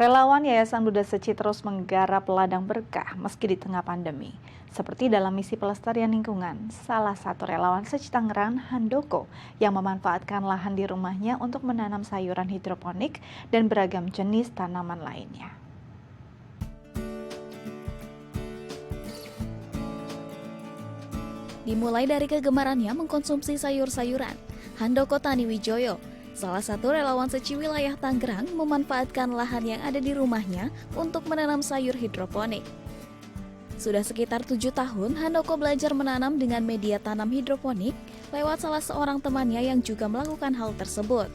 Relawan Yayasan Buddha Seci terus menggarap ladang berkah meski di tengah pandemi. Seperti dalam misi pelestarian lingkungan, salah satu relawan Seci Tangerang, Handoko, yang memanfaatkan lahan di rumahnya untuk menanam sayuran hidroponik dan beragam jenis tanaman lainnya. Dimulai dari kegemarannya mengkonsumsi sayur-sayuran, Handoko Taniwijoyo, salah satu relawan Seci wilayah Tangerang, memanfaatkan lahan yang ada di rumahnya untuk menanam sayur hidroponik. Sudah sekitar 7 tahun, Handoko belajar menanam dengan media tanam hidroponik lewat salah seorang temannya yang juga melakukan hal tersebut.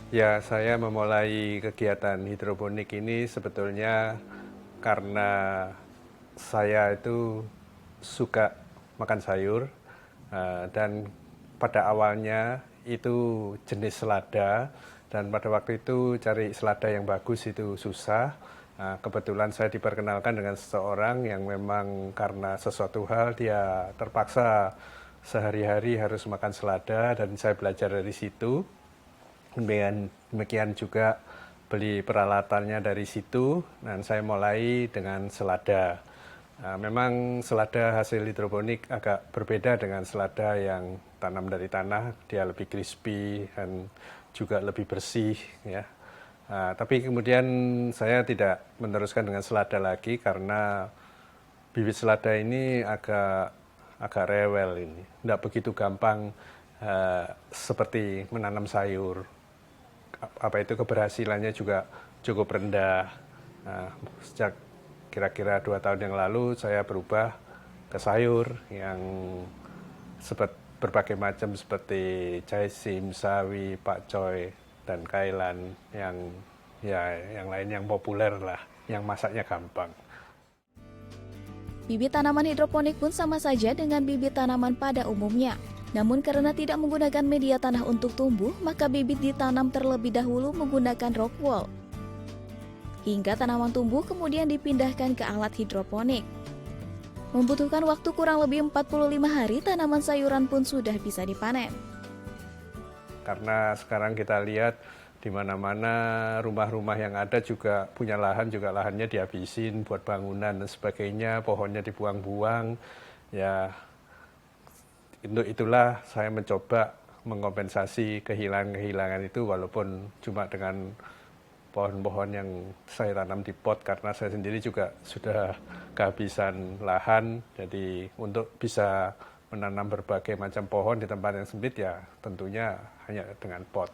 Ya, saya memulai kegiatan hidroponik ini sebetulnya karena saya itu suka makan sayur dan pada awalnya itu jenis selada, dan pada waktu itu cari selada yang bagus itu susah. Kebetulan saya diperkenalkan dengan seseorang yang memang karena sesuatu hal dia terpaksa sehari-hari harus makan selada, dan saya belajar dari situ. Demikian juga beli peralatannya dari situ, dan saya mulai dengan selada. Memang selada hasil hidroponik agak berbeda dengan selada yang tanam dari tanah, dia lebih crispy dan juga lebih bersih, ya. Tapi kemudian saya tidak meneruskan dengan selada lagi karena bibit selada ini agak rewel ini, tidak begitu gampang seperti menanam sayur. Itu keberhasilannya juga cukup rendah. Sejak kira-kira 2 tahun yang lalu saya berubah ke sayur yang berbagai macam seperti caisim, sawi, pakcoy, dan kailan yang lain yang populer lah, yang masaknya gampang. Bibit tanaman hidroponik pun sama saja dengan bibit tanaman pada umumnya. Namun karena tidak menggunakan media tanah untuk tumbuh, maka bibit ditanam terlebih dahulu menggunakan rock wool. Hingga tanaman tumbuh kemudian dipindahkan ke alat hidroponik. Membutuhkan waktu kurang lebih 45 hari, tanaman sayuran pun sudah bisa dipanen. Karena sekarang kita lihat di mana-mana rumah-rumah yang ada juga punya lahan, juga lahannya dihabisin buat bangunan dan sebagainya, pohonnya dibuang-buang. Ya, itulah saya mencoba mengkompensasi kehilangan itu, walaupun cuma dengan pohon-pohon yang saya tanam di pot, karena saya sendiri juga sudah kehabisan lahan. Jadi untuk bisa menanam berbagai macam pohon di tempat yang sempit, ya tentunya hanya dengan pot.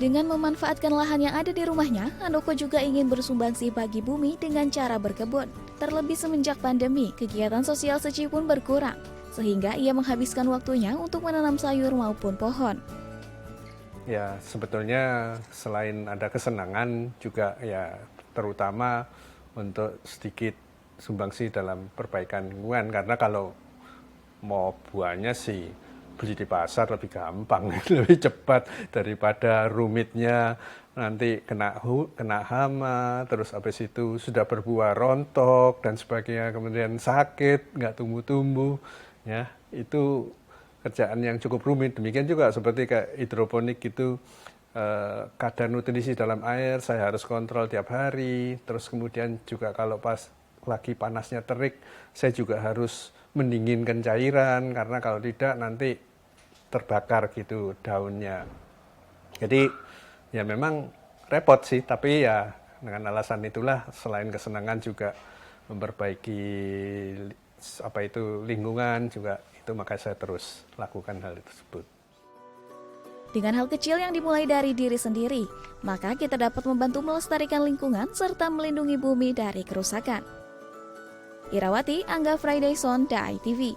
Dengan memanfaatkan lahan yang ada di rumahnya, Handoko juga ingin bersumbangsi bagi bumi dengan cara berkebun. Terlebih semenjak pandemi, kegiatan sosial Seci pun berkurang, sehingga ia menghabiskan waktunya untuk menanam sayur maupun pohon. Ya, sebetulnya selain ada kesenangan juga ya terutama untuk sedikit sumbangsi dalam perbaikan lingkungan, karena kalau mau buahnya sih beli di pasar lebih gampang, lebih cepat daripada rumitnya nanti kena hama, terus habis itu sudah berbuah rontok dan sebagainya, kemudian sakit, nggak tumbuh-tumbuh, ya itu kerjaan yang cukup rumit. Demikian juga seperti kayak hidroponik itu, kadar nutrisi dalam air saya harus kontrol tiap hari. Terus kemudian juga kalau pas lagi panasnya terik, saya juga harus mendinginkan cairan, karena kalau tidak nanti terbakar gitu daunnya. Jadi ya memang repot sih, tapi ya dengan alasan itulah selain kesenangan juga memperbaiki lingkungan juga, itu maka saya terus lakukan hal tersebut. Dengan hal kecil yang dimulai dari diri sendiri, maka kita dapat membantu melestarikan lingkungan serta melindungi bumi dari kerusakan. Irawati, Angga Friday Son, DAI TV.